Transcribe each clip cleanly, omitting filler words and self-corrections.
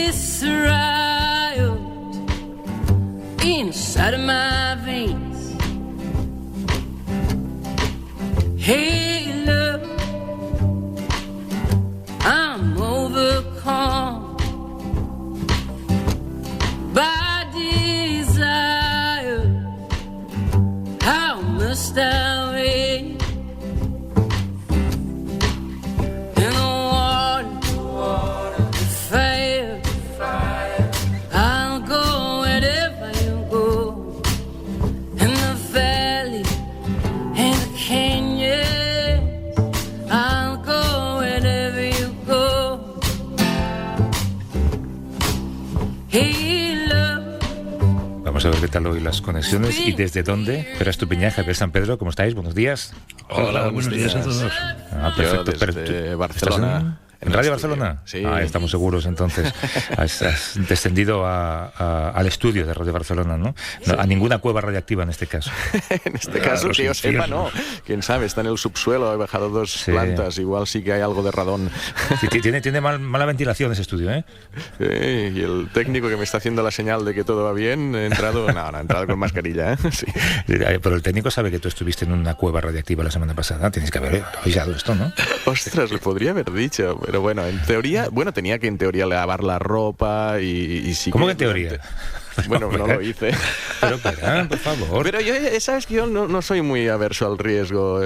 this riot inside of my veins. Hey love, I'm overcome by desire. How must I wait? Vamos a ver qué tal hoy las conexiones y desde dónde. Pere Estupiñán, Javier San Pedro, ¿cómo estáis? Buenos días. Hola, buenos días a todos. Perfecto. Yo desde Barcelona. ¿En Radio Barcelona? Sí. Estamos seguros, entonces. Has descendido al estudio de Radio Barcelona, ¿no? Sí. A ninguna cueva radiactiva en este caso. En este caso, que yo sepa, no. Quién sabe, está en el subsuelo, he bajado 2 plantas, igual sí que hay algo de radón. Sí, tiene mala ventilación ese estudio, ¿eh? Sí, y el técnico que me está haciendo la señal de que todo va bien, he entrado con mascarilla, ¿eh? Sí. Pero el técnico sabe que tú estuviste en una cueva radiactiva la semana pasada. Tienes que haber avisado esto, ¿no? Ostras, le podría haber dicho, pero bueno, en teoría, tenía que en teoría lavar la ropa y sí. ¿Cómo que en teoría? Bueno, no lo hice. Pero por favor. Pero yo, sabes que yo no soy muy averso al riesgo.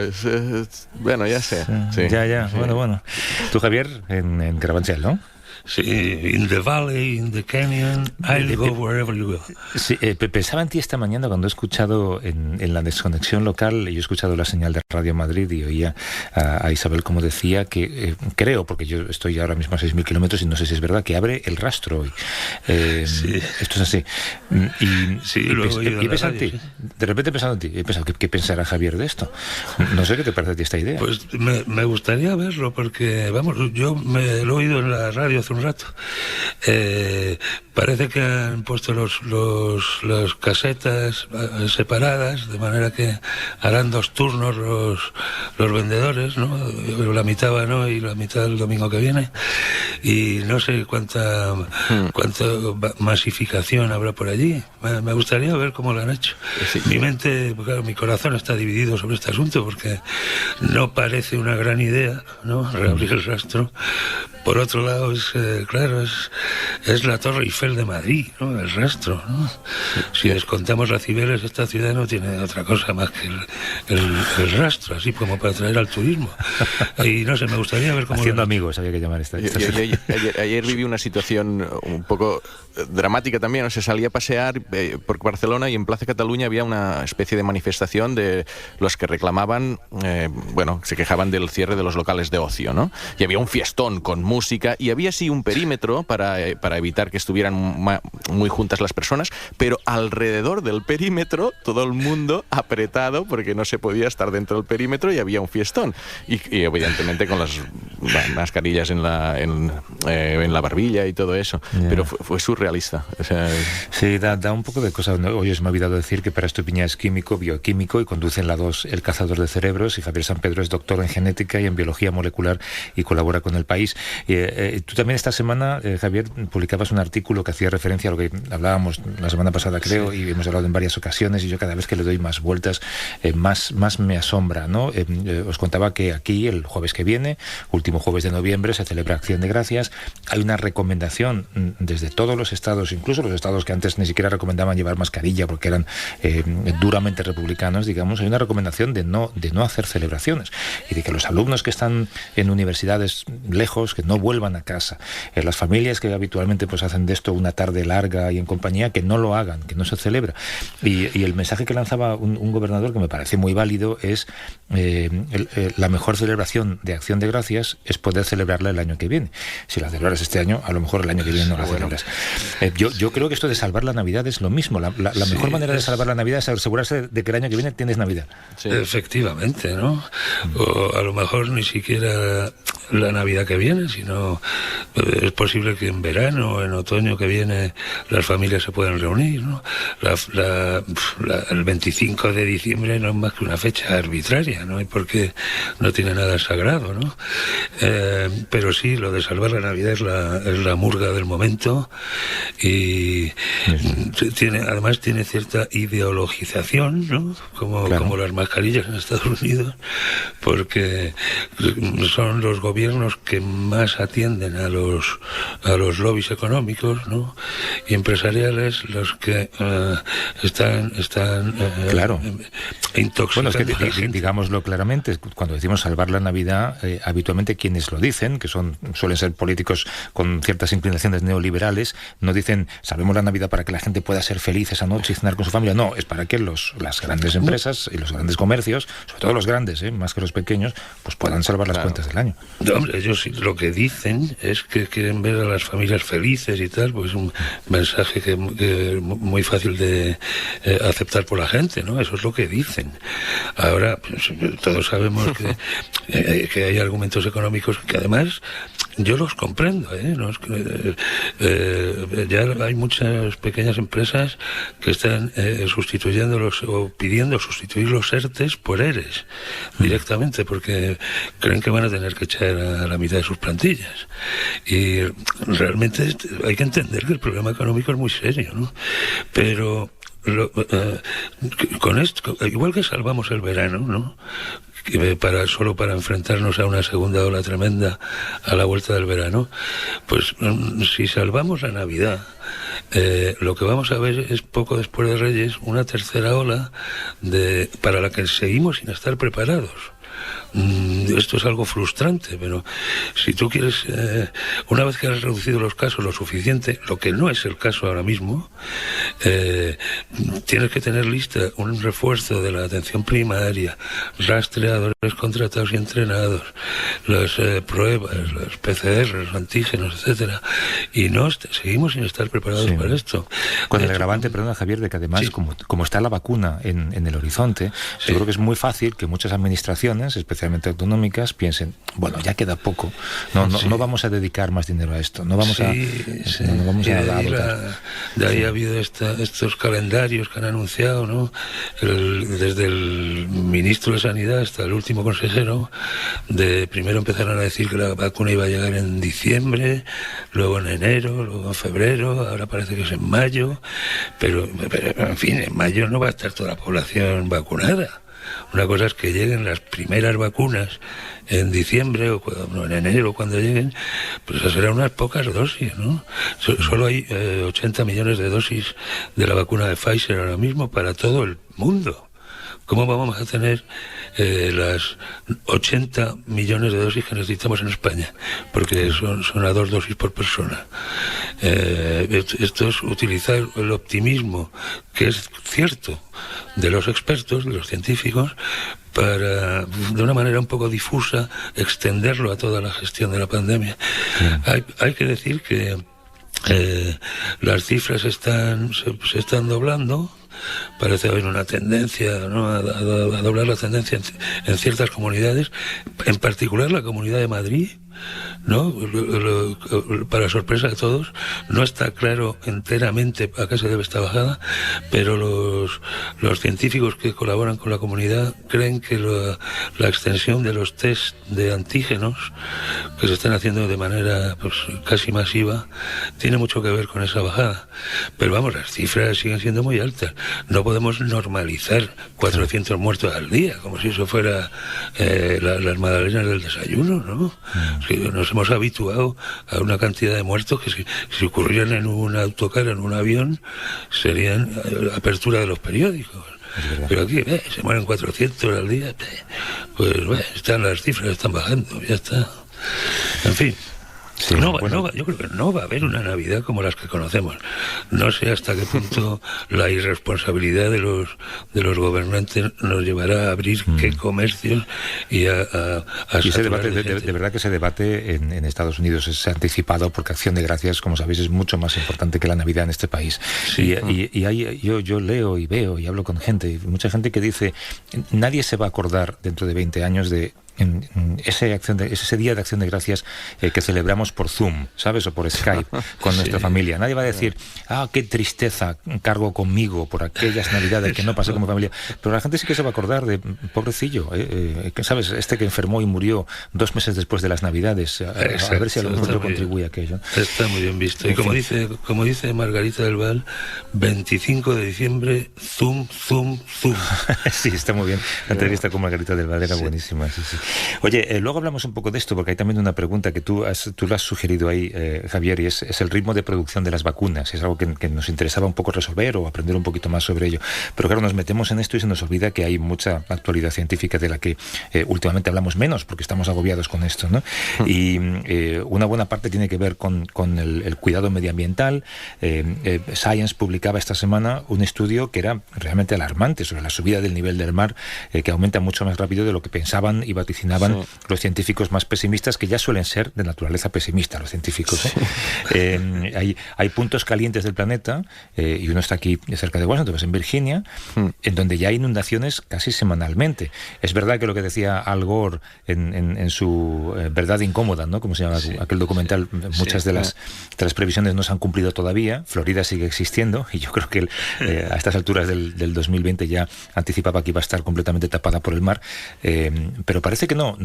Bueno, ya sé. Sí. Ya. Sí. Bueno. Tú, Javier, en Carabanchel, ¿no? Sí, in the valley, in the canyon, I'll go wherever you go. Sí, pensaba en ti esta mañana cuando he escuchado en la desconexión local, yo he escuchado la señal de Radio Madrid y oía a Isabel como decía que, creo, porque yo estoy ahora mismo a 6.000 kilómetros y no sé si es verdad, que abre el rastro hoy. Sí. Esto es así. Y pensando en ti, sí. De repente pensando en ti, he pensado, ¿qué pensará Javier de esto? No sé qué te parece a ti esta idea. Pues me gustaría verlo porque, vamos, yo me lo he oído en la radio hace un rato. Parece que han puesto las casetas separadas, de manera que harán 2 turnos los vendedores, ¿no? La mitad van hoy y la mitad el domingo que viene. Y no sé cuánta masificación habrá por allí. Me gustaría ver cómo lo han hecho. Sí. Mi mente, claro, mi corazón está dividido sobre este asunto porque no parece una gran idea, ¿no? Reabrir el rastro. Por otro lado, claro, es la Torre Eiffel de Madrid, ¿no? El rastro, ¿no? Si descontamos a Cibeles, esta ciudad no tiene otra cosa más que el rastro, así como para atraer al turismo. Y no sé, me gustaría ver cómo... Haciendo amigos, había que llamar esta ayer viví una situación un poco dramática también. O sea, salí a pasear por Barcelona y en Plaza Cataluña había una especie de manifestación de los que reclamaban, se quejaban del cierre de los locales de ocio, ¿no? Y había un fiestón con música y había sí un perímetro para evitar que estuvieran muy juntas las personas, pero alrededor del perímetro todo el mundo apretado porque no se podía estar dentro del perímetro y había un fiestón y evidentemente con las mascarillas en la barbilla y todo eso. Yeah. Pero fue surrealista. O sea, sí, da un poco de cosa. Hoy os me ha olvidado decir que Pere Estupiñán es químico, bioquímico y conduce en la 2 El Cazador de Cerebros, y Javier San Pedro es doctor en genética y en biología molecular y colabora con El País. Tú también esta semana, Javier, publicabas un artículo que hacía referencia a lo que hablábamos la semana pasada, creo, sí. Y hemos hablado en varias ocasiones, y yo cada vez que le doy más vueltas, más me asombra, ¿no? Os contaba que aquí, el jueves que viene, último jueves de noviembre, se celebra Acción de Gracias. Hay una recomendación desde todos los estados, incluso los estados que antes ni siquiera recomendaban llevar mascarilla porque eran duramente republicanos, digamos, hay una recomendación de no hacer celebraciones y de que los alumnos que están en universidades lejos, que no vuelvan a casa, las familias que habitualmente pues hacen de esto una tarde larga y en compañía, que no lo hagan, que no se celebra. Y el mensaje que lanzaba un gobernador que me parece muy válido es la mejor celebración de Acción de Gracias es poder celebrarla el año que viene. Si la celebras este año, a lo mejor el año que viene no la celebras. Yo creo que esto de salvar la Navidad es lo mismo. La mejor manera de salvar la Navidad es asegurarse de que el año que viene tienes Navidad. Sí. Efectivamente, ¿no? O a lo mejor ni siquiera la Navidad que viene, sino es posible que en verano o en otoño que viene las familias se puedan reunir, ¿no? El 25 de diciembre no es más que una fecha arbitraria, ¿no? Y porque no tiene nada sagrado, ¿no? Pero sí, lo de salvar la Navidad es la murga del momento, y además tiene cierta ideologización, ¿no? Como las mascarillas en Estados Unidos, porque son los gobiernos que más atienden a los lobbies económicos, ¿no? Y empresariales los que están intoxicando. Bueno, es que digámoslo claramente, cuando decimos salvar la Navidad, habitualmente quienes lo dicen, que suelen ser políticos con ciertas inclinaciones neoliberales, no dicen salvemos la Navidad para que la gente pueda ser feliz esa noche y cenar con su familia. No, es para que las grandes empresas y los grandes comercios, sobre todo los grandes, más que los pequeños, pues puedan salvar las cuentas del año. No, hombre, ellos lo que dicen es que quieren ver a las familias felices y tal, pues es un mensaje que muy fácil de aceptar por la gente, ¿no? Eso es lo que dicen. Ahora, pues, todos sabemos que hay argumentos económicos que además yo los comprendo, ¿no? Es que, ya hay muchas pequeñas empresas que están sustituyendo o pidiendo sustituir los ERTES por ERES directamente, porque creen que van a tener que echar a la mitad de sus plantillas. Y realmente hay que entender que el problema económico es muy serio, ¿no? Pero con esto, igual que salvamos el verano, ¿no? Solo para enfrentarnos a una segunda ola tremenda a la vuelta del verano, pues si salvamos la Navidad, lo que vamos a ver es poco después de Reyes una tercera ola para la que seguimos sin estar preparados. Esto es algo frustrante, pero si tú quieres, una vez que has reducido los casos lo suficiente, lo que no es el caso ahora mismo, tienes que tener lista un refuerzo de la atención primaria, rastreadores contratados y entrenados, las pruebas, los PCR, los antígenos, etcétera, y seguimos sin estar preparados para esto. Con el agravante, perdona Javier, de que además, como está la vacuna en el horizonte, yo creo que es muy fácil que muchas administraciones, especialmente autonómicas, piensen, bueno, ya queda poco, no vamos a dedicar más dinero a esto, no vamos a de ahí ha habido estos calendarios que han anunciado, ¿no? Desde el ministro de Sanidad hasta el último consejero, primero empezaron a decir que la vacuna iba a llegar en diciembre, luego en enero, luego en febrero, ahora parece que es en mayo, pero en fin, en mayo no va a estar toda la población vacunada. Una cosa es que lleguen las primeras vacunas en diciembre o en enero, cuando lleguen, pues serán unas pocas dosis, ¿no? Solo hay 80 millones de dosis de la vacuna de Pfizer ahora mismo para todo el mundo. ¿Cómo vamos a tener las 80 millones de dosis que necesitamos en España? Porque son a 2 dosis por persona. Esto es utilizar el optimismo, que es cierto, de los expertos, de los científicos, para, de una manera un poco difusa, extenderlo a toda la gestión de la pandemia. Hay que decir que las cifras se están doblando. Parece haber una tendencia, ¿no?, a doblar la tendencia en ciertas comunidades, en particular la Comunidad de Madrid, ¿no? Para sorpresa de todos, no está claro enteramente a qué se debe esta bajada, pero los científicos que colaboran con la comunidad creen que la extensión de los test de antígenos que se están haciendo de manera pues casi masiva tiene mucho que ver con esa bajada. Pero vamos, las cifras siguen siendo muy altas. No podemos normalizar 400 muertos al día, como si eso fuera las magdalenas del desayuno, ¿no? Nos hemos habituado a una cantidad de muertos que si ocurrieran en un autocar, en un avión, serían apertura de los periódicos. Pero aquí se mueren 400 al día, pues están las cifras, están bajando, ya está. En fin. Sí, yo creo que no va a haber una Navidad como las que conocemos. No sé hasta qué punto la irresponsabilidad de los gobernantes nos llevará a abrir qué comercios y a y ese debate, de verdad que ese debate en Estados Unidos se ha anticipado, porque Acción de Gracias, como sabéis, es mucho más importante que la Navidad en este país. Sí. Yo leo y veo y hablo con gente, mucha gente que dice, nadie se va a acordar dentro de 20 años de ese día de Acción de Gracias que celebramos por Zoom, ¿sabes? O por Skype con nuestra familia. Nadie va a decir, qué tristeza cargo conmigo por aquellas Navidades que no pasé con mi familia. Pero la gente sí que se va a acordar de, pobrecillo, ¿sabes? Este que enfermó y murió 2 meses después de las Navidades. A ver si a lo mejor contribuye a aquello. Está muy bien visto. Y como dice Margarita del Val, 25 de diciembre, Zoom. Sí, está muy bien. La entrevista con Margarita del Val era buenísima. Sí. Oye, luego hablamos un poco de esto, porque hay también una pregunta que tú lo has sugerido ahí, Javier, y es el ritmo de producción de las vacunas. Es algo que nos interesaba un poco resolver o aprender un poquito más sobre ello. Pero claro, nos metemos en esto y se nos olvida que hay mucha actualidad científica de la que últimamente hablamos menos, porque estamos agobiados con esto, ¿no? Y una buena parte tiene que ver con el cuidado medioambiental. Science publicaba esta semana un estudio que era realmente alarmante sobre la subida del nivel del mar, que aumenta mucho más rápido de lo que pensaban y vaticinaban los científicos más pesimistas, que ya suelen ser de naturaleza pesimista los científicos. Hay puntos calientes del planeta, y uno está aquí cerca de Washington, en Virginia, en donde ya hay inundaciones casi semanalmente. Es verdad que lo que decía Al Gore en su Verdad Incómoda, ¿no? Como se llama aquel documental, muchas de las previsiones no se han cumplido todavía. Florida sigue existiendo, y yo creo que a estas alturas del 2020 ya anticipaba que iba a estar completamente tapada por el mar, pero parece que no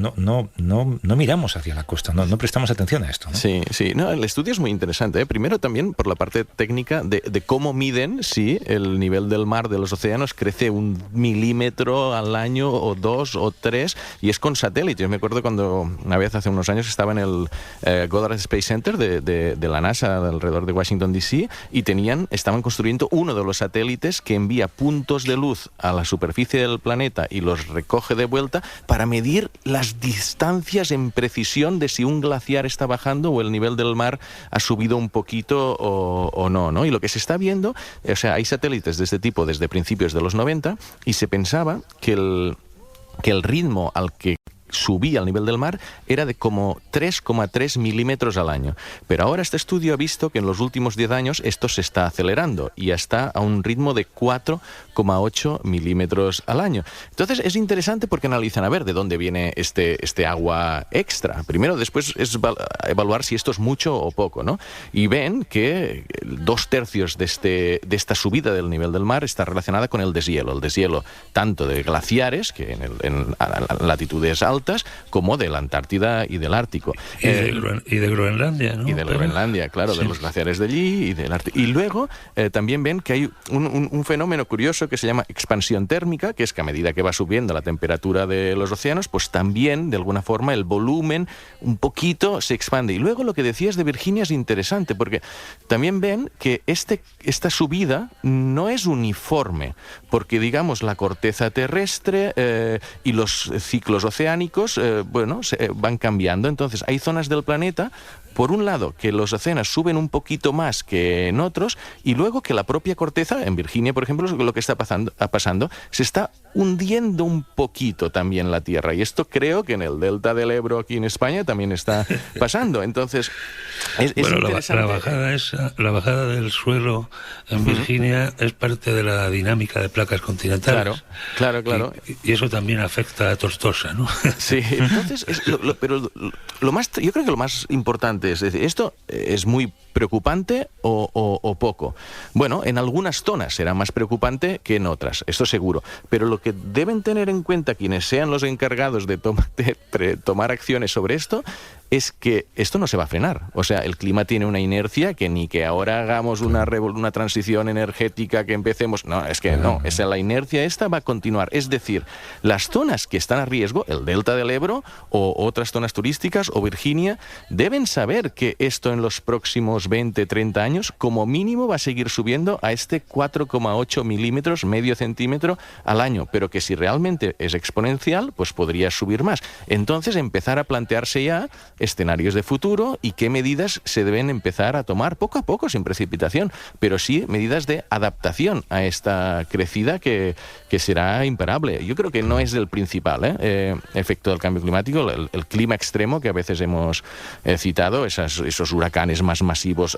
miramos hacia la costa, no prestamos atención a esto, ¿no? Sí. No, el estudio es muy interesante, Primero también por la parte técnica de cómo miden si el nivel del mar, de los océanos, crece 1 milímetro al año, o 2 o 3, y es con satélites. Yo me acuerdo cuando una vez hace unos años estaba en el Goddard Space Center de la NASA alrededor de Washington DC, y estaban construyendo uno de los satélites que envía puntos de luz a la superficie del planeta y los recoge de vuelta para medir las distancias en precisión de si un glaciar está bajando o el nivel del mar ha subido un poquito o no, ¿no? Y lo que se está viendo, hay satélites de este tipo desde principios de los 90, y se pensaba que el ritmo al que subía al nivel del mar era de como 3,3 milímetros al año. Pero ahora este estudio ha visto que en los últimos 10 años esto se está acelerando y ya está a un ritmo de 4,8 milímetros al año. Entonces es interesante porque analizan a ver de dónde viene este agua extra. Primero, después es evaluar si esto es mucho o poco, ¿no? Y ven que 2/3 de esta subida del nivel del mar está relacionada con el deshielo tanto de glaciares, que en latitudes altas, como de la Antártida y del Ártico. Y de Groenlandia, ¿no? Y de Groenlandia, claro, de los glaciares de allí y del Ártico. Y luego también ven que hay un fenómeno curioso que se llama expansión térmica, que es que a medida que va subiendo la temperatura de los océanos, pues también, de alguna forma, el volumen un poquito se expande. Y luego lo que decías de Virginia es interesante, porque también ven que esta subida no es uniforme, porque, digamos, la corteza terrestre y los ciclos oceánicos van cambiando. Entonces hay zonas del planeta, por un lado, que los océanos suben un poquito más que en otros, y luego que la propia corteza, en Virginia, por ejemplo, lo que está pasando, se está hundiendo un poquito también la Tierra. Y esto creo que en el delta del Ebro, aquí en España, también está pasando. Entonces, es interesante. La bajada del suelo en Virginia es parte de la dinámica de placas continentales. Claro. Y eso también afecta a Tortosa, ¿no? Sí, entonces, pero lo más, yo creo que lo más importante es decir, ¿esto es muy preocupante o poco? Bueno, en algunas zonas será más preocupante que en otras, esto seguro, pero lo que deben tener en cuenta quienes sean los encargados de tomar acciones sobre esto es que esto no se va a frenar. O sea, el clima tiene una inercia que ni que ahora hagamos una transición energética, que empecemos... No, es que no. La inercia esta va a continuar. Es decir, las zonas que están a riesgo, el delta del Ebro o otras zonas turísticas o Virginia, deben saber que esto en los próximos 20, 30 años, como mínimo, va a seguir subiendo a este 4,8 milímetros, medio centímetro al año. Pero que si realmente es exponencial, pues podría subir más. Entonces, empezar a plantearse ya escenarios de futuro y qué medidas se deben empezar a tomar poco a poco, sin precipitación, pero sí medidas de adaptación a esta crecida que será imparable. Yo creo que no es el principal efecto del cambio climático, el clima extremo que a veces hemos citado, esos huracanes más masivos,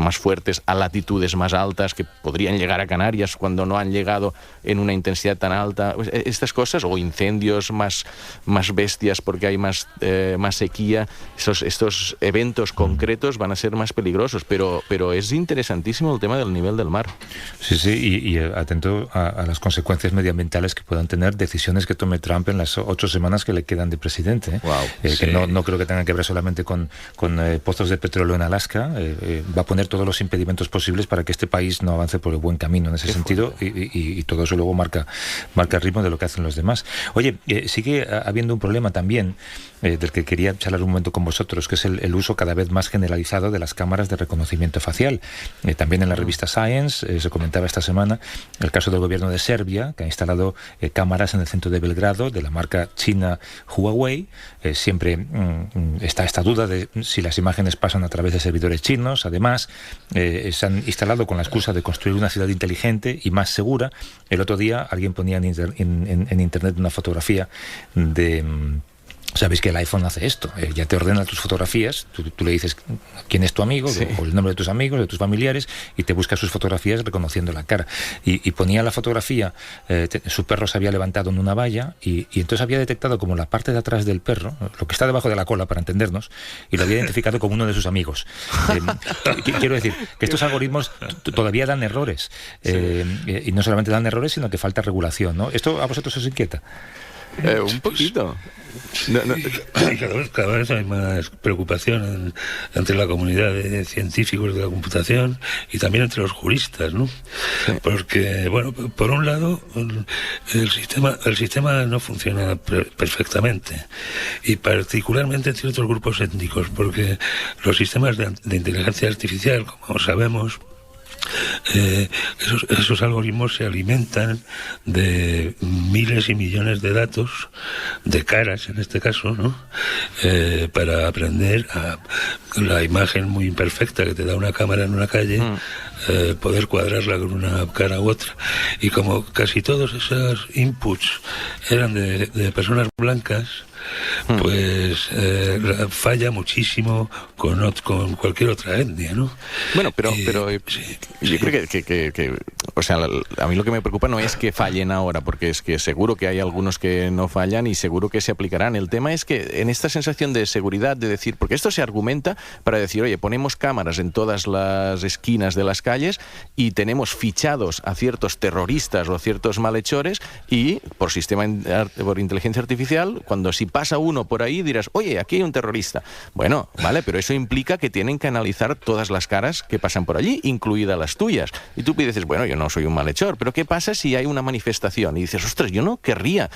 más fuertes a latitudes más altas que podrían llegar a Canarias cuando no han llegado en una intensidad tan alta. Estas cosas, o incendios más bestias porque hay más sequía, estos eventos concretos van a ser más peligrosos, pero es interesantísimo el tema del nivel del mar. Sí, y atento a las consecuencias medioambientales que puedan tener decisiones que tome Trump en las 8 semanas que le quedan de presidente. Wow. Que no creo que tengan que ver solamente con pozos de petróleo en Alaska. Va a poner todos los impedimentos posibles para que este país no avance por el buen camino en ese sentido, y todo eso luego marca el ritmo de lo que hacen los demás. Oye, sigue habiendo un problema también del que quería charlar un momento con vosotros, que es el uso cada vez más generalizado de las cámaras de reconocimiento facial. También en la revista Science se comentaba esta semana el caso del gobierno de Serbia, que ha instalado cámaras en el centro de Belgrado de la marca china Huawei. Siempre está esta duda de si las imágenes pasan a través de servidores chinos. Además, se han instalado con la excusa de construir una ciudad inteligente y más segura. El otro día alguien ponía en internet una fotografía de... Sabéis que el iPhone hace esto, ya te ordena tus fotografías, tú le dices quién es tu amigo, o el nombre de tus amigos, de tus familiares, y te busca sus fotografías reconociendo la cara. Y ponía la fotografía, su perro se había levantado en una valla, y entonces había detectado como la parte de atrás del perro, lo que está debajo de la cola, para entendernos, y lo había identificado como uno de sus amigos. Quiero decir que estos algoritmos todavía dan errores, y no solamente dan errores, sino que falta regulación, ¿no? ¿Esto a vosotros os inquieta? Un poquito. Cada vez hay más preocupación entre la comunidad de científicos de la computación y también entre los juristas, ¿no? Sí. Porque, bueno, por un lado, el sistema no funciona perfectamente, y particularmente en ciertos grupos étnicos, porque los sistemas de inteligencia artificial, como sabemos, esos algoritmos se alimentan de miles y millones de datos, de caras en este caso, ¿no? Para aprender a la imagen muy imperfecta que te da una cámara en una calle, poder cuadrarla con una cara u otra. Y como casi todos esos inputs eran de personas blancas, pues falla muchísimo con cualquier otra etnia, ¿no? Bueno, pero sí, yo creo que o sea, a mí lo que me preocupa no es que fallen ahora, porque es que seguro que hay algunos que no fallan y seguro que se aplicarán. El tema es que en esta sensación de seguridad, de decir, porque esto se argumenta para decir, oye, ponemos cámaras en todas las esquinas de las calles y tenemos fichados a ciertos terroristas o a ciertos malhechores, y por inteligencia artificial, cuando si pasa uno por ahí dirás, oye, aquí hay un terrorista. Bueno, vale, pero eso implica que tienen que analizar todas las caras que pasan por allí, incluidas las tuyas. Y tú dices, bueno, yo no soy un malhechor, pero ¿qué pasa si hay una manifestación? Y dices, ostras, yo no querría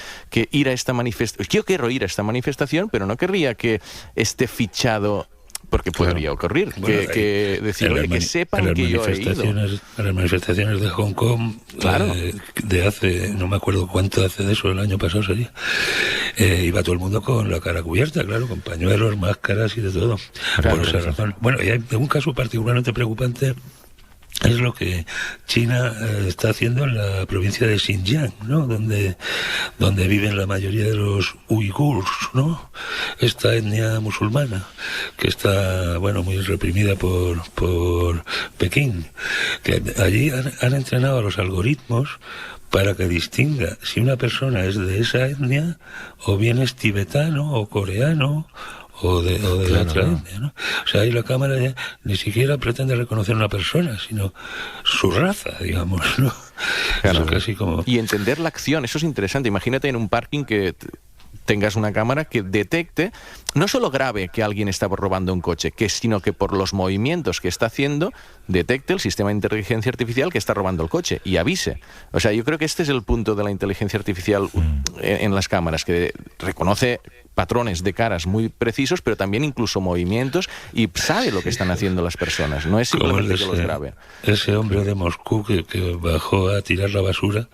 ir a esta manifestación. Yo quiero ir a esta manifestación, pero no querría que esté fichado, porque podría ocurrir, bueno, que sepan que yo he ido. En las manifestaciones de Hong Kong, claro, de hace, no me acuerdo cuánto hace de eso, el año pasado sería, iba todo el mundo con la cara cubierta, claro, con pañuelos, máscaras y de todo, claro, por esa razón. Bueno, y hay un caso particularmente preocupante. Es lo que China está haciendo en la provincia de Xinjiang, ¿no? Donde viven la mayoría de los uigurs, ¿no? Esta etnia musulmana que está, bueno, muy reprimida por Pekín. Que allí han entrenado a los algoritmos para que distinga si una persona es de esa etnia o bien es tibetano o coreano o de claro, la otra etnia, ¿no? O sea, ahí la cámara ya ni siquiera pretende reconocer a una persona, sino su raza, digamos, ¿no? Claro. Eso casi como... Y entender la acción, eso es interesante. Imagínate en un parking que tengas una cámara que detecte, no solo grabe que alguien está robando un coche, sino que por los movimientos que está haciendo, detecte el sistema de inteligencia artificial que está robando el coche y avise. O sea, yo creo que este es el punto de la inteligencia artificial en las cámaras, que reconoce patrones de caras muy precisos, pero también incluso movimientos, y sabe lo que están haciendo las personas, no es simplemente que los grabe. Ese hombre de Moscú que bajó a tirar la basura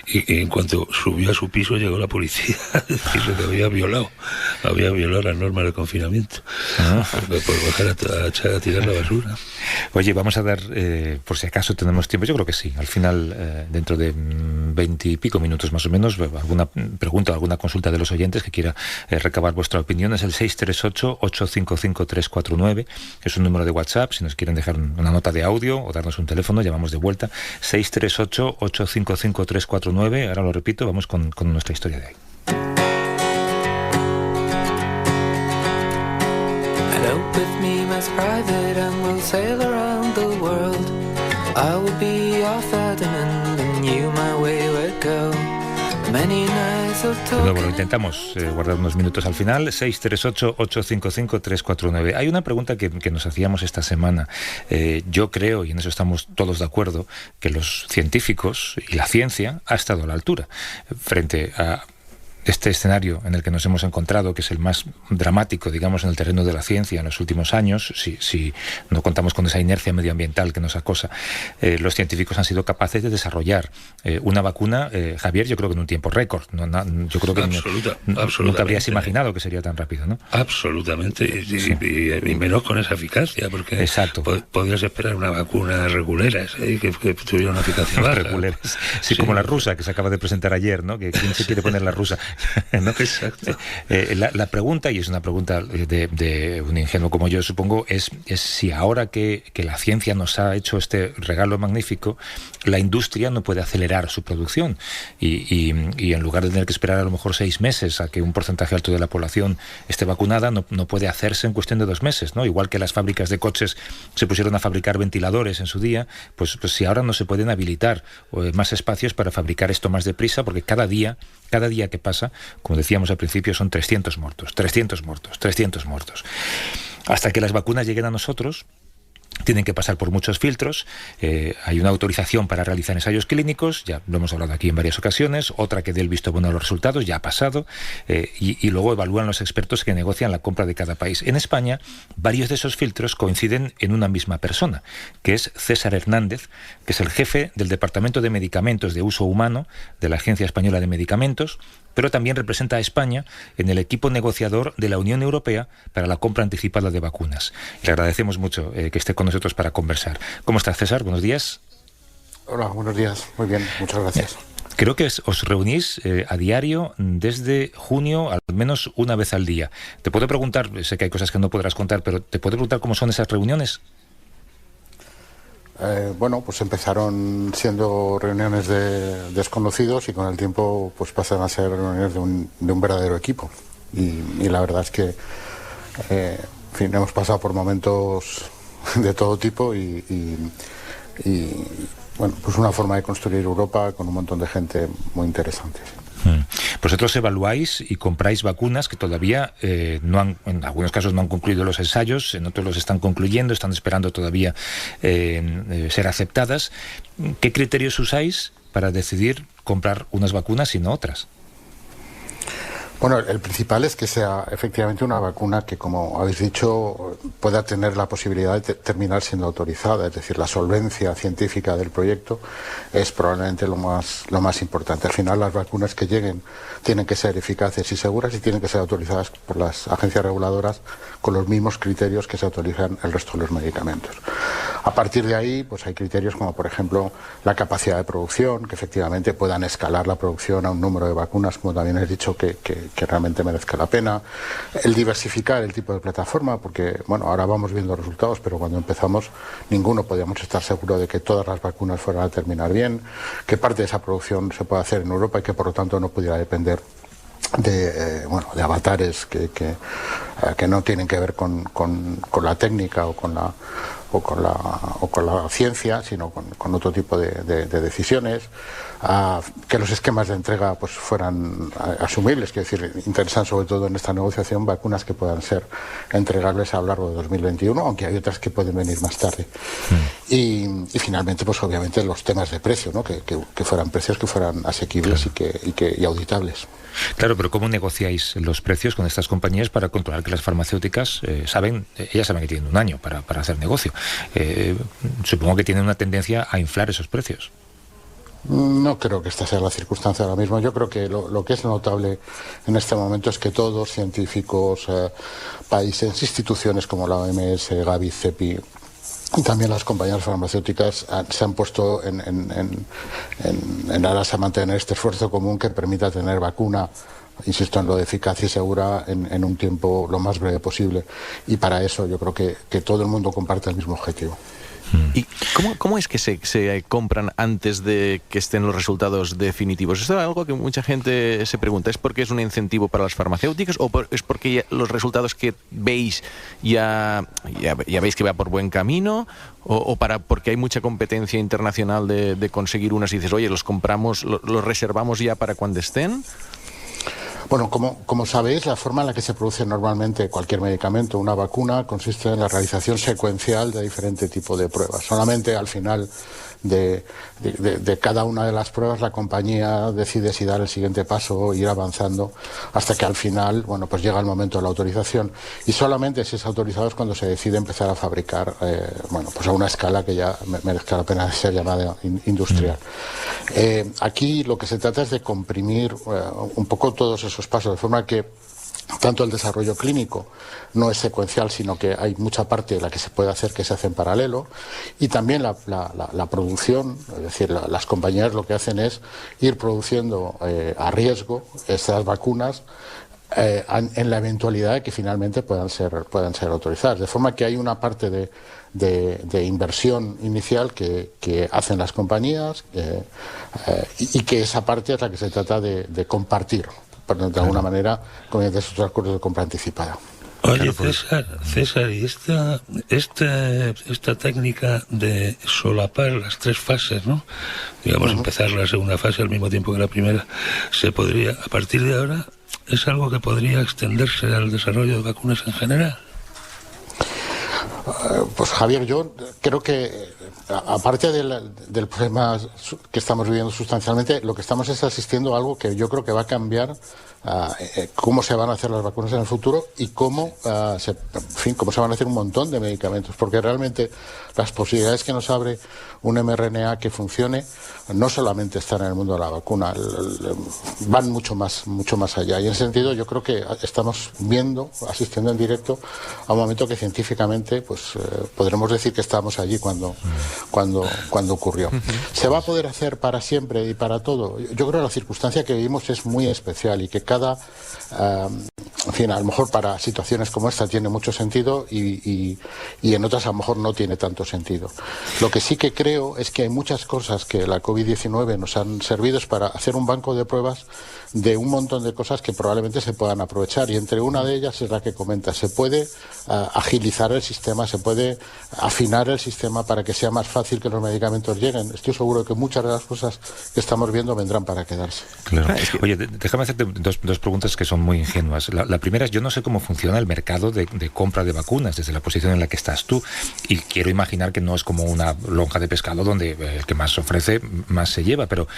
y en cuanto subió a su piso llegó la policía a decirle que había violado las normas de confinamiento por bajar a tirar la basura. Oye, vamos a dar, por si acaso tenemos tiempo, yo creo que sí, al final, dentro de 20 y pico minutos más o menos, alguna pregunta, alguna consulta de los oyentes que quiera recabar vuestra opinión, es el 638-855-349, es un número de WhatsApp, si nos quieren dejar una nota de audio o darnos un teléfono, llamamos de vuelta, 638-855-349, ahora lo repito, vamos con nuestra historia de hoy. With me, my private, and we'll sail around the world. I will be your Ferdinand, and you my wayward girl. Many nights of talking. Luego lo intentamos guardar unos minutos al final. 638-855-349. Hay una pregunta que nos hacíamos esta semana. Yo creo, y en eso estamos todos de acuerdo, que los científicos y la ciencia ha estado a la altura frente a este escenario en el que nos hemos encontrado, que es el más dramático, digamos, en el terreno de la ciencia en los últimos años, si no contamos con esa inercia medioambiental que nos acosa, los científicos han sido capaces de desarrollar una vacuna, Javier, yo creo que en un tiempo récord. Yo creo que nunca habrías imaginado que sería tan rápido, ¿no? Absolutamente, y menos con esa eficacia, porque exacto. Podías esperar una vacuna regulera, que tuviera una eficacia baja. Reguleras. Sí, como la rusa que se acaba de presentar ayer, ¿no? Que ¿quién se quiere poner la rusa? ¿No? Exacto. La pregunta, y es una pregunta de un ingenuo como yo, supongo, es si ahora que la ciencia nos ha hecho este regalo magnífico, la industria no puede acelerar su producción y en lugar de tener que esperar a lo mejor 6 meses a que un porcentaje alto de la población esté vacunada, no puede hacerse en cuestión de 2 meses, ¿no? Igual que las fábricas de coches se pusieron a fabricar ventiladores en su día, pues si ahora no se pueden habilitar más espacios para fabricar esto más deprisa, porque cada día que pasa, como decíamos al principio, son 300 muertos. Hasta que las vacunas lleguen a nosotros, tienen que pasar por muchos filtros, hay una autorización para realizar ensayos clínicos, ya lo hemos hablado aquí en varias ocasiones, otra que dé el visto bueno a los resultados, ya ha pasado, y luego evalúan los expertos que negocian la compra de cada país. En España, varios de esos filtros coinciden en una misma persona, que es César Hernández, que es el jefe del Departamento de Medicamentos de Uso Humano de la Agencia Española de Medicamentos, pero también representa a España en el equipo negociador de la Unión Europea para la compra anticipada de vacunas. Le agradecemos mucho que esté con nosotros para conversar. ¿Cómo estás, César? Buenos días. Hola, buenos días. Muy bien, muchas gracias. Creo que os reunís a diario desde junio, al menos una vez al día. Te puedo preguntar, sé que hay cosas que no podrás contar, pero ¿te puedo preguntar cómo son esas reuniones? Bueno, pues empezaron siendo reuniones de desconocidos y con el tiempo pues pasan a ser reuniones de un verdadero equipo. Y la verdad es que en fin, hemos pasado por momentos de todo tipo y bueno, pues una forma de construir Europa con un montón de gente muy interesante. Vosotros evaluáis y compráis vacunas que todavía en algunos casos no han concluido los ensayos, en otros los están concluyendo, están esperando todavía ser aceptadas. ¿Qué criterios usáis para decidir comprar unas vacunas y no otras? Bueno, el principal es que sea efectivamente una vacuna que, como habéis dicho, pueda tener la posibilidad de terminar siendo autorizada. Es decir, la solvencia científica del proyecto es probablemente lo más importante. Al final, las vacunas que lleguen tienen que ser eficaces y seguras y tienen que ser autorizadas por las agencias reguladoras con los mismos criterios que se autorizan el resto de los medicamentos. A partir de ahí, pues hay criterios como, por ejemplo, la capacidad de producción, que efectivamente puedan escalar la producción a un número de vacunas, como también he dicho, que realmente merezca la pena. El diversificar el tipo de plataforma, porque, bueno, ahora vamos viendo resultados, pero cuando empezamos ninguno podíamos estar seguro de que todas las vacunas fueran a terminar bien, que parte de esa producción se puede hacer en Europa y que, por lo tanto, no pudiera depender de avatares que no tienen que ver con la técnica o con la ciencia, sino con otro tipo de decisiones, que los esquemas de entrega pues fueran asumibles, quiero decir, interesan sobre todo en esta negociación vacunas que puedan ser entregables a lo largo de 2021, aunque hay otras que pueden venir más tarde. Y finalmente, pues obviamente los temas de precio, ¿no? que fueran precios que fueran asequibles y auditables. Claro, pero ¿cómo negociáis los precios con estas compañías para controlar que las farmacéuticas ellas saben que tienen un año para hacer negocio? Supongo que tienen una tendencia a inflar esos precios. No creo que esta sea la circunstancia ahora mismo. Yo creo que lo que es notable en este momento es que todos, científicos, países, instituciones como la OMS, Gavi, CEPI, y también las compañías farmacéuticas se han puesto en aras a mantener este esfuerzo común que permita tener vacuna, insisto en lo de eficacia y segura, en un tiempo lo más breve posible. Y para eso yo creo que todo el mundo comparte el mismo objetivo. ¿Y cómo es que se compran antes de que estén los resultados definitivos? Esto es algo que mucha gente se pregunta. ¿Es porque es un incentivo para las farmacéuticas o es porque los resultados que veis ya veis que va por buen camino? ¿O porque hay mucha competencia internacional de conseguir unas y dices, oye, los compramos, los reservamos ya para cuando estén? Bueno, como sabéis, la forma en la que se produce normalmente cualquier medicamento, una vacuna, consiste en la realización secuencial de diferente tipo de pruebas. Solamente al final de cada una de las pruebas la compañía decide si dar el siguiente paso o ir avanzando hasta que al final, bueno, pues llega el momento de la autorización. Y solamente si es autorizado es cuando se decide empezar a fabricar, bueno, pues a una escala que ya merezca la pena ser llamada industrial. Aquí lo que se trata es de comprimir un poco todos esos pasos, de forma que tanto el desarrollo clínico no es secuencial, sino que hay mucha parte de la que se puede hacer que se hace en paralelo, y también la producción, es decir, las compañías lo que hacen es ir produciendo a riesgo estas vacunas en la eventualidad de que finalmente puedan ser autorizadas, de forma que hay una parte de inversión inicial que hacen las compañías y que esa parte es la que se trata de compartir, de alguna manera, con estos acuerdos de compra anticipada. Oye, César, y esta técnica de solapar las tres fases, ¿no? Digamos, empezar la segunda fase al mismo tiempo que la primera, se podría, a partir de ahora, ¿es algo que podría extenderse al desarrollo de vacunas en general? Pues Javier, yo creo que aparte del problema que estamos viviendo sustancialmente, lo que estamos es asistiendo a algo que yo creo que va a cambiar cómo se van a hacer las vacunas en el futuro y cómo se van a hacer un montón de medicamentos, porque realmente las posibilidades que nos abre un mRNA que funcione no solamente están en el mundo de la vacuna, van mucho más allá, y en ese sentido yo creo que estamos asistiendo en directo a un momento que científicamente pues podremos decir que estábamos allí cuando ocurrió. ¿Se va a poder hacer para siempre y para todo? Yo creo que la circunstancia que vivimos es muy especial y que en fin, a lo mejor para situaciones como esta tiene mucho sentido y en otras a lo mejor no tiene tanto sentido. Lo que sí que creo es que hay muchas cosas que la COVID-19 nos han servido para hacer un banco de pruebas de un montón de cosas que probablemente se puedan aprovechar, y entre una de ellas es la que comenta. Se puede agilizar el sistema, se puede afinar el sistema para que sea más fácil que los medicamentos lleguen. Estoy seguro de que muchas de las cosas que estamos viendo vendrán para quedarse. Claro. Oye, déjame hacerte dos preguntas que son muy ingenuas. La primera es, yo no sé cómo funciona el mercado de compra de vacunas desde la posición en la que estás tú, y quiero imaginar que no es como una lonja de pescado donde el que más ofrece más se lleva, pero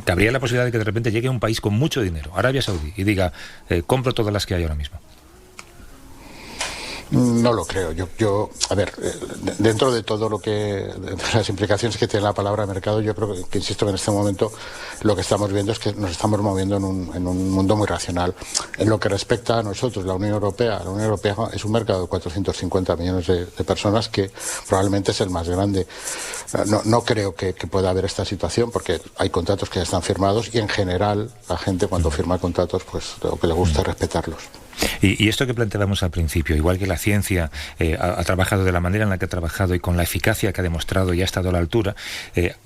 ¿cabría la posibilidad de que de repente llegue un país con mucho dinero, Arabia Saudí, y diga, compro todas las que hay ahora mismo? No lo creo. Yo a ver, dentro de todo de las implicaciones que tiene la palabra mercado, yo creo que insisto que en este momento lo que estamos viendo es que nos estamos moviendo en un mundo muy racional. En lo que respecta a nosotros, la Unión Europea es un mercado de 450 millones de personas, que probablemente es el más grande. No creo que pueda haber esta situación, porque hay contratos que ya están firmados y en general la gente cuando firma contratos, pues lo que le gusta es respetarlos. Y esto que planteábamos al principio, igual que la ciencia ha trabajado de la manera en la que ha trabajado y con la eficacia que ha demostrado y ha estado a la altura,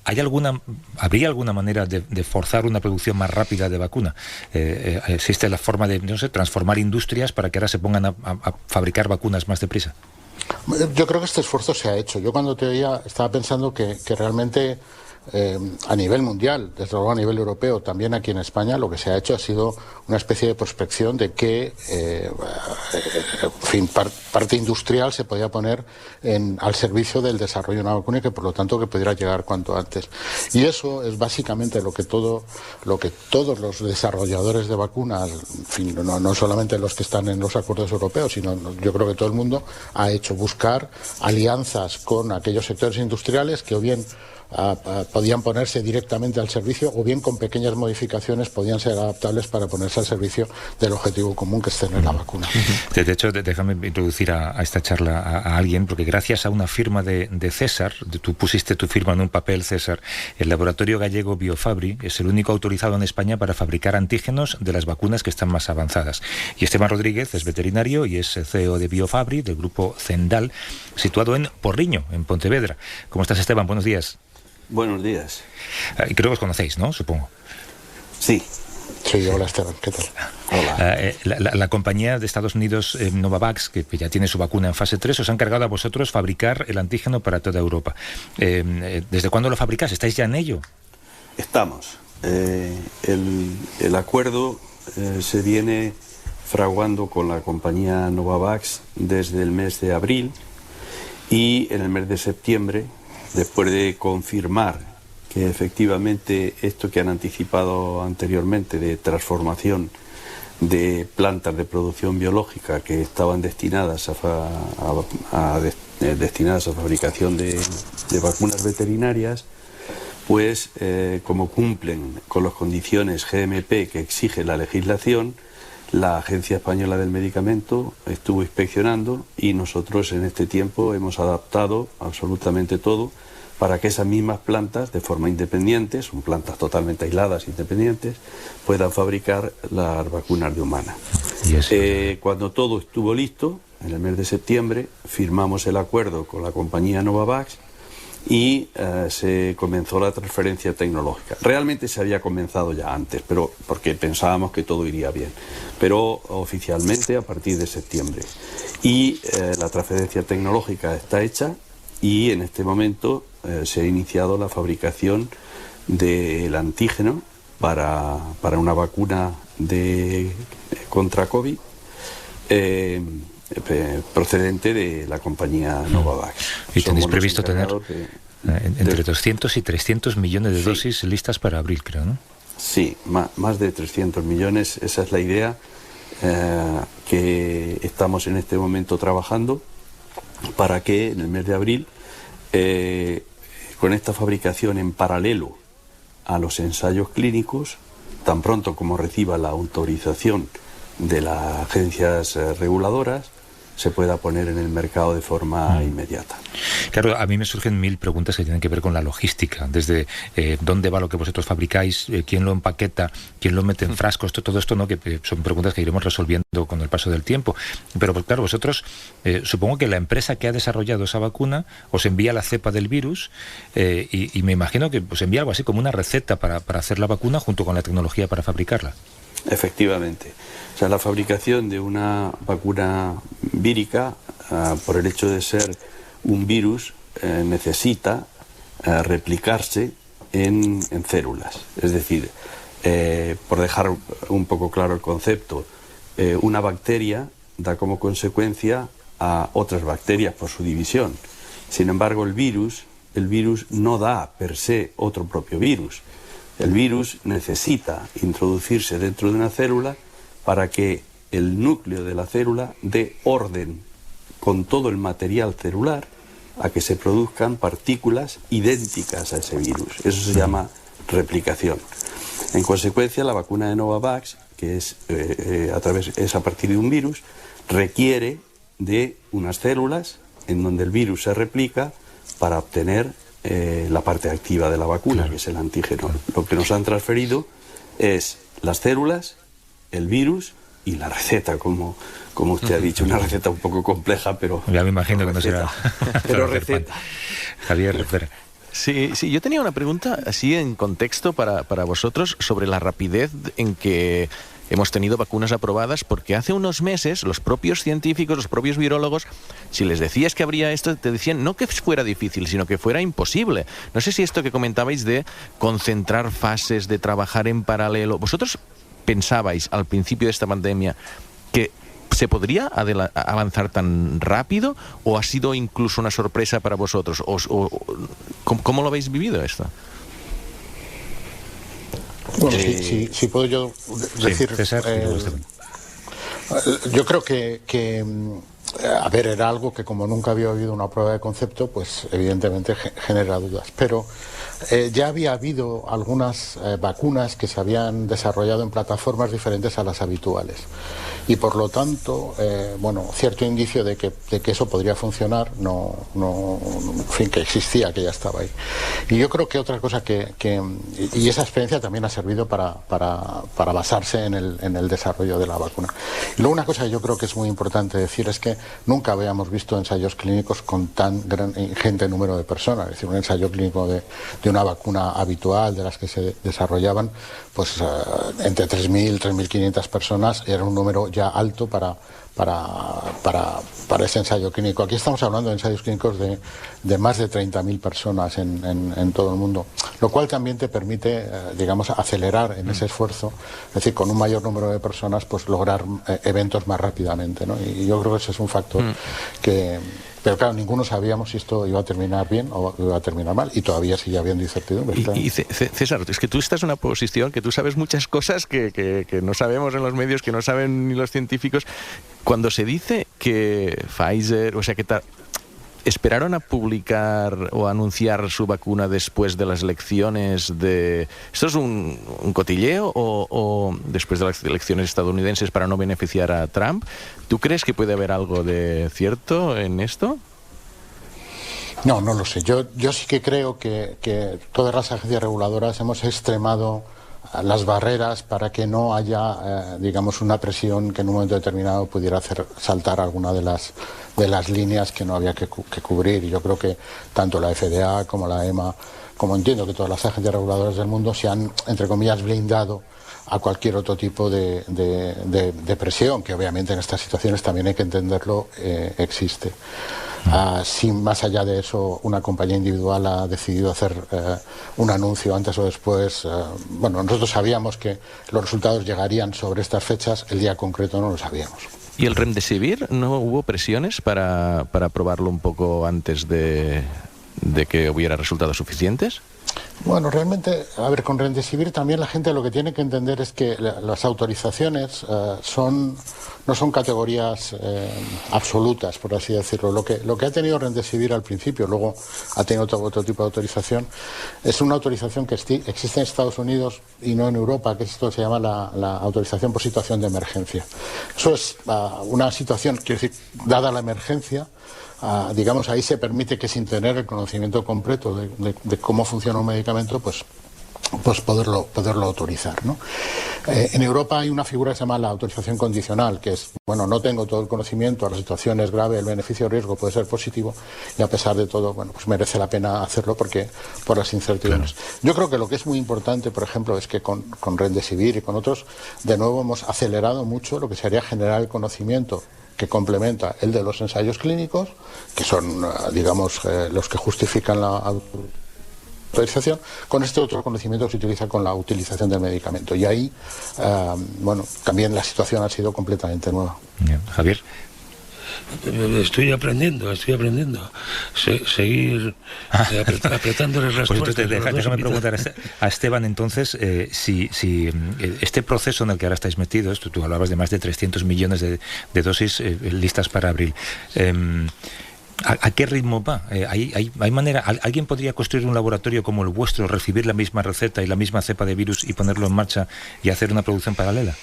¿habría alguna manera de forzar una producción más rápida de vacuna? ¿Existe la forma de, no sé, transformar industrias para que ahora se pongan a fabricar vacunas más deprisa? Yo creo que este esfuerzo se ha hecho. Yo cuando te oía estaba pensando que realmente a nivel mundial, desde luego a nivel europeo, también aquí en España, lo que se ha hecho ha sido una especie de prospección de que, parte industrial se podía poner al servicio del desarrollo de una vacuna y que por lo tanto que pudiera llegar cuanto antes. Y eso es básicamente lo que todos los desarrolladores de vacunas, en fin, no solamente los que están en los acuerdos europeos, sino yo creo que todo el mundo ha hecho, buscar alianzas con aquellos sectores industriales que o bien podían ponerse directamente al servicio o bien con pequeñas modificaciones podían ser adaptables para ponerse al servicio del objetivo común que es tener la vacuna. De hecho, déjame introducir a esta charla a alguien, porque gracias a una firma de César, tú pusiste tu firma en un papel, César, el laboratorio gallego Biofabri es el único autorizado en España para fabricar antígenos de las vacunas que están más avanzadas. Y Esteban Rodríguez es veterinario y es CEO de Biofabri, del grupo Zendal, situado en Porriño, en Pontevedra. ¿Cómo estás, Esteban? Buenos días. Buenos días. Creo que os conocéis, ¿no? Supongo. Sí. Sí, hola Esteban, ¿qué tal? Hola. La compañía de Estados Unidos, Novavax, que ya tiene su vacuna en fase 3, os ha encargado a vosotros fabricar el antígeno para toda Europa. ¿Desde cuándo lo fabricáis? ¿Estáis ya en ello? Estamos. El acuerdo se viene fraguando con la compañía Novavax desde el mes de abril y en el mes de septiembre, después de confirmar que efectivamente esto que han anticipado anteriormente de transformación de plantas de producción biológica que estaban destinadas a fabricación de vacunas veterinarias, pues como cumplen con las condiciones GMP que exige la legislación, la Agencia Española del Medicamento estuvo inspeccionando y nosotros en este tiempo hemos adaptado absolutamente todo para que esas mismas plantas, de forma independiente, son plantas totalmente aisladas, independientes, puedan fabricar las vacunas de humana. Cuando todo estuvo listo, en el mes de septiembre, firmamos el acuerdo con la compañía Novavax y se comenzó la transferencia tecnológica. Realmente se había comenzado ya antes, pero porque pensábamos que todo iría bien, pero oficialmente a partir de septiembre. Y la transferencia tecnológica está hecha y en este momento se ha iniciado la fabricación del antígeno para una vacuna contra COVID procedente de la compañía Novavax. Y tenéis previsto tener entre 200 y 300 millones de dosis listas para abril, creo, ¿no? Sí, más de 300 millones, esa es la idea que estamos en este momento trabajando para que en el mes de abril, con esta fabricación en paralelo a los ensayos clínicos, tan pronto como reciba la autorización de las agencias reguladoras, se pueda poner en el mercado de forma inmediata. Claro, a mí me surgen 1000 preguntas que tienen que ver con la logística, desde dónde va lo que vosotros fabricáis, quién lo empaqueta, quién lo mete en frascos, todo esto, ¿no? Que son preguntas que iremos resolviendo con el paso del tiempo. Pero pues, claro, vosotros, supongo que la empresa que ha desarrollado esa vacuna os envía la cepa del virus y me imagino que os envía algo así como una receta para hacer la vacuna junto con la tecnología para fabricarla. Efectivamente. O sea, la fabricación de una vacuna vírica, por el hecho de ser un virus, necesita replicarse en células. Es decir, por dejar un poco claro el concepto, una bacteria da como consecuencia a otras bacterias por su división. Sin embargo, el virus no da per se otro propio virus. El virus necesita introducirse dentro de una célula para que el núcleo de la célula dé orden con todo el material celular a que se produzcan partículas idénticas a ese virus. Eso se llama replicación. En consecuencia, la vacuna de Novavax, que es a partir de un virus, requiere de unas células en donde el virus se replica para obtener la parte activa de la vacuna, que es el antígeno. Lo que nos han transferido es las células, el virus y la receta, como usted ha dicho, una receta un poco compleja, pero... Ya me imagino que no será... Pero receta. Javier, espera. Sí, yo tenía una pregunta así en contexto para vosotros sobre la rapidez en que hemos tenido vacunas aprobadas, porque hace unos meses los propios científicos, los propios virólogos, si les decías que habría esto, te decían no que fuera difícil, sino que fuera imposible. No sé si esto que comentabais de concentrar fases, de trabajar en paralelo, ¿vosotros pensabais al principio de esta pandemia que se podría avanzar tan rápido, o ha sido incluso una sorpresa para vosotros? ¿Cómo lo habéis vivido esto? Bueno, si puedo yo decir... Sí, César, yo creo que a ver, era algo que como nunca había habido una prueba de concepto, pues evidentemente genera dudas. Pero ya había habido algunas vacunas que se habían desarrollado en plataformas diferentes a las habituales. Y por lo tanto, bueno, cierto indicio de que eso podría funcionar, en fin, que existía, que ya estaba ahí. Y yo creo que otra cosa y esa experiencia también ha servido para basarse en el desarrollo de la vacuna. Y luego una cosa que yo creo que es muy importante decir es que nunca habíamos visto ensayos clínicos con tan ingente número de personas. Es decir, un ensayo clínico de una vacuna habitual, de las que se desarrollaban, pues entre 3.000 y 3.500 personas era un número ya alto para ese ensayo clínico. Aquí estamos hablando de ensayos clínicos de más de 30.000 personas en todo el mundo, lo cual también te permite, digamos, acelerar en ese esfuerzo, es decir, con un mayor número de personas, pues lograr eventos más rápidamente, ¿no? Y yo creo que ese es un factor que... Pero claro, ninguno sabíamos si esto iba a terminar bien o iba a terminar mal, y todavía sigue habiendo incertidumbre. Y César, es que tú estás en una posición que tú sabes muchas cosas que no sabemos en los medios, que no saben ni los científicos. Cuando se dice que Pfizer, o sea, que ¿esperaron a publicar o a anunciar su vacuna después de las elecciones de... ¿Esto es un cotilleo o después de las elecciones estadounidenses para no beneficiar a Trump? ¿Tú crees que puede haber algo de cierto en esto? No lo sé. Yo sí que creo que todas las agencias reguladoras hemos extremado las barreras para que no haya, digamos, una presión que en un momento determinado pudiera hacer saltar alguna de las líneas que no había que cubrir. Y yo creo que tanto la FDA como la EMA, como entiendo que todas las agencias reguladoras del mundo, se han, entre comillas, blindado a cualquier otro tipo de presión, que obviamente en estas situaciones también hay que entenderlo, existe. Si más allá de eso una compañía individual ha decidido hacer un anuncio antes o después, bueno, nosotros sabíamos que los resultados llegarían sobre estas fechas, el día concreto no lo sabíamos. ¿Y el Remdesivir, no hubo presiones para probarlo un poco antes de que hubiera resultados suficientes? Bueno, realmente, a ver, con Remdesivir también la gente lo que tiene que entender es que las autorizaciones no son categorías absolutas, por así decirlo. Lo que ha tenido Remdesivir al principio, luego ha tenido otro tipo de autorización, es una autorización que existe en Estados Unidos y no en Europa, que esto se llama la autorización por situación de emergencia. Eso es una situación, quiero decir, dada la emergencia, digamos, ahí se permite que sin tener el conocimiento completo de cómo funciona un medicamento, pues poderlo autorizar, ¿no? En Europa hay una figura que se llama la autorización condicional, que es, bueno, no tengo todo el conocimiento, la situación es grave, el beneficio-riesgo puede ser positivo, y a pesar de todo, bueno, pues merece la pena hacerlo por las incertidumbres. Claro. Yo creo que lo que es muy importante, por ejemplo, es que con Remdesivir y con otros, de nuevo hemos acelerado mucho lo que sería generar el conocimiento que complementa el de los ensayos clínicos, que son, digamos, los que justifican la autorización, con este otro conocimiento que se utiliza con la utilización del medicamento. Y ahí, bueno, también la situación ha sido completamente nueva. Javier. Estoy aprendiendo. Seguir apretándoles las tuercas. Pues déjame preguntar a Esteban entonces si este proceso en el que ahora estáis metidos, tú hablabas de más de 300 millones de dosis listas para abril. ¿A qué ritmo va? ¿Hay manera? ¿Alguien podría construir un laboratorio como el vuestro, recibir la misma receta y la misma cepa de virus y ponerlo en marcha y hacer una producción paralela?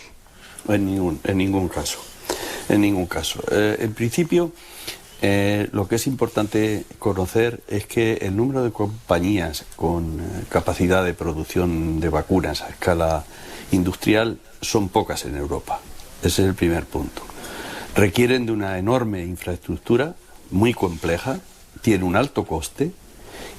En ningún caso. En ningún caso. En principio, lo que es importante conocer es que el número de compañías con capacidad de producción de vacunas a escala industrial son pocas en Europa. Ese es el primer punto. Requieren de una enorme infraestructura, muy compleja, tiene un alto coste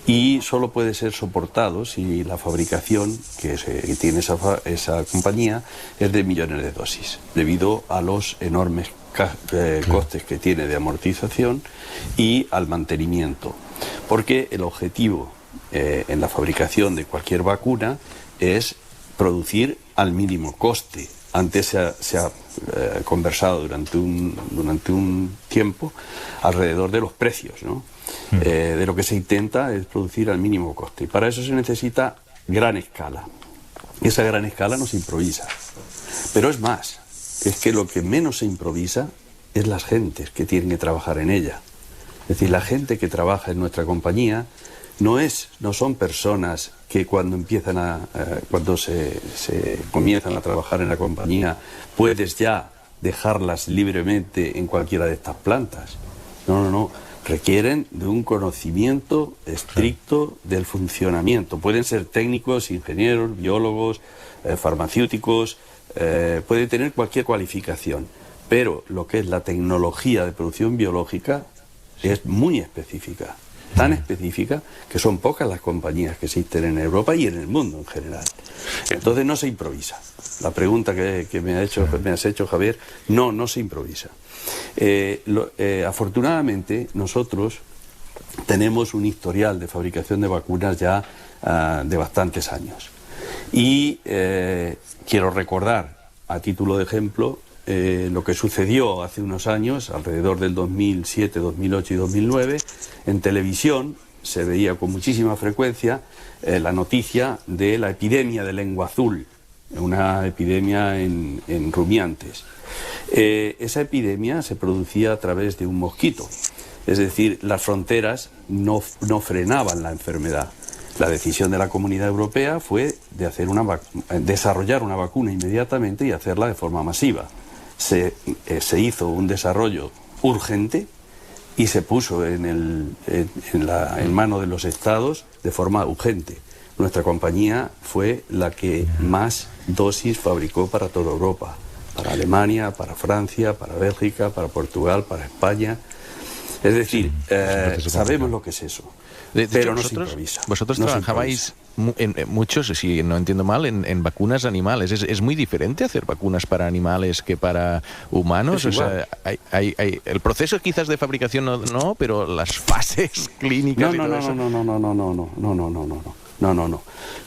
y solo puede ser soportado si la fabricación que tiene esa compañía es de millones de dosis, debido a los enormes costes que tiene de amortización y al mantenimiento, porque el objetivo en la fabricación de cualquier vacuna es producir al mínimo coste. Antes se ha conversado durante un tiempo alrededor de los precios, ¿no? De lo que se intenta es producir al mínimo coste, y para eso se necesita gran escala. Esa gran escala no se improvisa, pero es más, es que lo que menos se improvisa es las gentes que tienen que trabajar en ella. Es decir, la gente que trabaja en nuestra compañía no son personas que cuando se comienzan a trabajar en la compañía puedes ya dejarlas libremente en cualquiera de estas plantas. No. Requieren de un conocimiento estricto del funcionamiento. Pueden ser técnicos, ingenieros, biólogos, farmacéuticos, pueden tener cualquier cualificación, pero lo que es la tecnología de producción biológica es muy específica. Tan específica que son pocas las compañías que existen en Europa y en el mundo en general. Entonces no se improvisa. La pregunta que me has hecho, Javier, no se improvisa. Afortunadamente nosotros tenemos un historial de fabricación de vacunas ya de bastantes años. Y quiero recordar, a título de ejemplo, lo que sucedió hace unos años, alrededor del 2007, 2008 y 2009, en televisión se veía con muchísima frecuencia la noticia de la epidemia de lengua azul, una epidemia en rumiantes. Esa epidemia se producía a través de un mosquito, es decir, las fronteras no frenaban la enfermedad. La decisión de la Comunidad Europea fue de desarrollar una vacuna inmediatamente y hacerla de forma masiva. Se hizo un desarrollo urgente y se puso en mano de los estados de forma urgente. Nuestra compañía fue la que más dosis fabricó para toda Europa, para Alemania, para Francia, para Bélgica, para Portugal, para España. Es decir, sabemos lo que es eso. Pero no se improvisa. Vosotros trabajabais en muchos, si no entiendo mal, en vacunas animales. ¿Es muy diferente hacer vacunas para animales que para humanos? O sea, el proceso quizás de fabricación no, pero las fases clínicas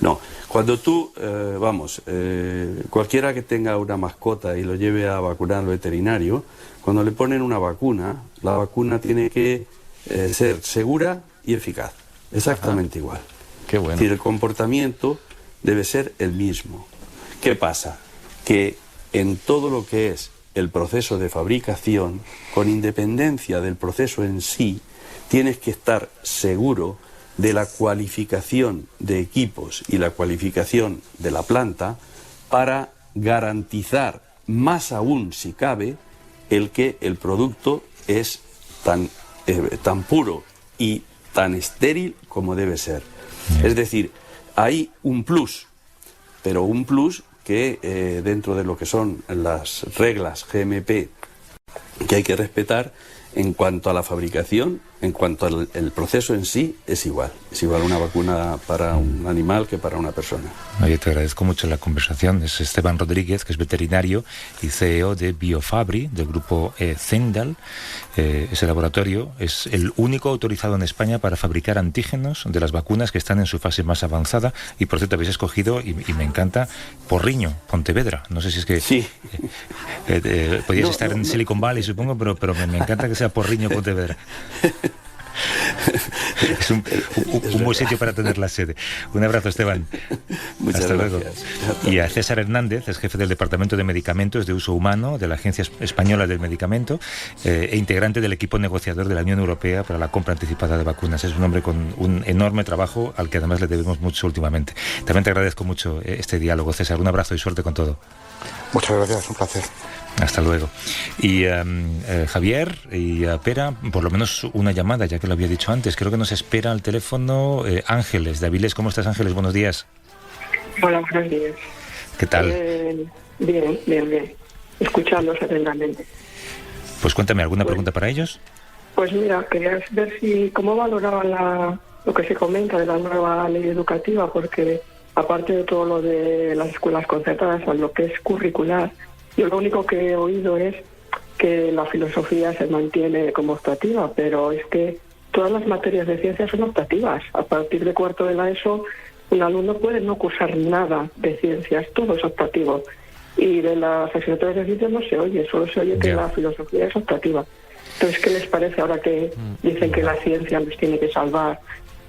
No. Cuando tú, cualquiera que tenga una mascota y lo lleve a vacunar al veterinario, cuando le ponen una vacuna, la vacuna tiene que ser segura y eficaz, exactamente igual. Qué bueno. Es decir, el comportamiento debe ser el mismo. ¿Qué pasa? Que en todo lo que es el proceso de fabricación, con independencia del proceso en sí, tienes que estar seguro de la cualificación de equipos y la cualificación de la planta para garantizar, más aún si cabe, el que el producto es tan puro y tan estéril como debe ser. Es decir, hay un plus, pero un plus que dentro de lo que son las reglas GMP que hay que respetar, en cuanto a la fabricación, en cuanto al proceso en sí, es igual una vacuna para un animal que para una persona. Oye, te agradezco mucho la conversación. Es Esteban Rodríguez, que es veterinario y CEO de Biofabri, del grupo Zendal. Ese laboratorio es el único autorizado en España para fabricar antígenos de las vacunas que están en su fase más avanzada. Y por cierto, habéis escogido, y me encanta, Porriño, Pontevedra. No sé si es que sí. Podías estar en Silicon Valley, supongo, pero me encanta que sea Porriño, Pontevedra. Es un buen sitio para tener la sede. Un abrazo, Esteban. Muchas Hasta gracias. Luego. Y a César Hernández, es jefe del Departamento de Medicamentos de Uso Humano de la Agencia Española del Medicamento e integrante del equipo negociador de la Unión Europea para la compra anticipada de vacunas. Es un hombre con un enorme trabajo al que además le debemos mucho últimamente. También te agradezco mucho este diálogo, César. Un abrazo y suerte con todo. Muchas gracias, un placer. Hasta luego. Y Javier y Pera, por lo menos una llamada, ya que lo había dicho antes. Creo que nos espera al teléfono Ángeles de Avilés. ¿Cómo estás, Ángeles? Buenos días. Hola, buenos días. ¿Qué tal? Bien. Escuchándolos atentamente. Pues cuéntame, ¿alguna pregunta para ellos? Pues mira, quería ver cómo valoraban lo que se comenta de la nueva ley educativa, porque aparte de todo lo de las escuelas concertadas, a lo que es curricular, yo lo único que he oído es que la filosofía se mantiene como optativa, pero es que todas las materias de ciencias son optativas. A partir de cuarto de la ESO, un alumno puede no cursar nada de ciencias, todo es optativo. Y de las asignaturas de ciencias no se oye, solo se oye que la filosofía es optativa. Entonces, ¿qué les parece ahora que dicen que la ciencia nos tiene que salvar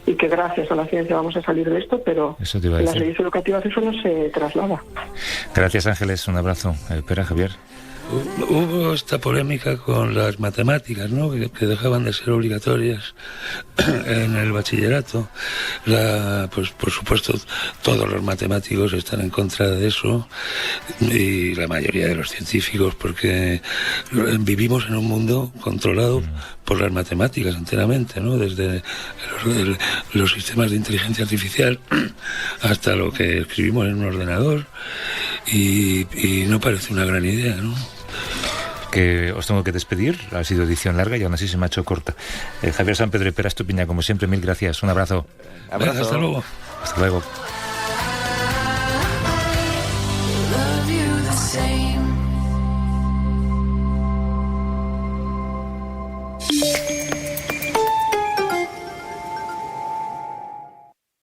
y que gracias a la ciencia vamos a salir de esto, pero en las leyes educativas eso no se traslada? Gracias, Ángeles, un abrazo. Espera, Javier. Hubo esta polémica con las matemáticas, ¿no? que dejaban de ser obligatorias en el bachillerato. Pues por supuesto todos los matemáticos están en contra de eso, y la mayoría de los científicos, porque vivimos en un mundo controlado por las matemáticas enteramente, ¿no? Desde los sistemas de inteligencia artificial hasta lo que escribimos en un ordenador, y no parece una gran idea, ¿no? Que os tengo que despedir, ha sido edición larga y aún así se me ha hecho corta. Javier San Pedro y Pera Estupiñán, como siempre, mil gracias, un abrazo. Abrazo. Hasta luego. Hasta luego.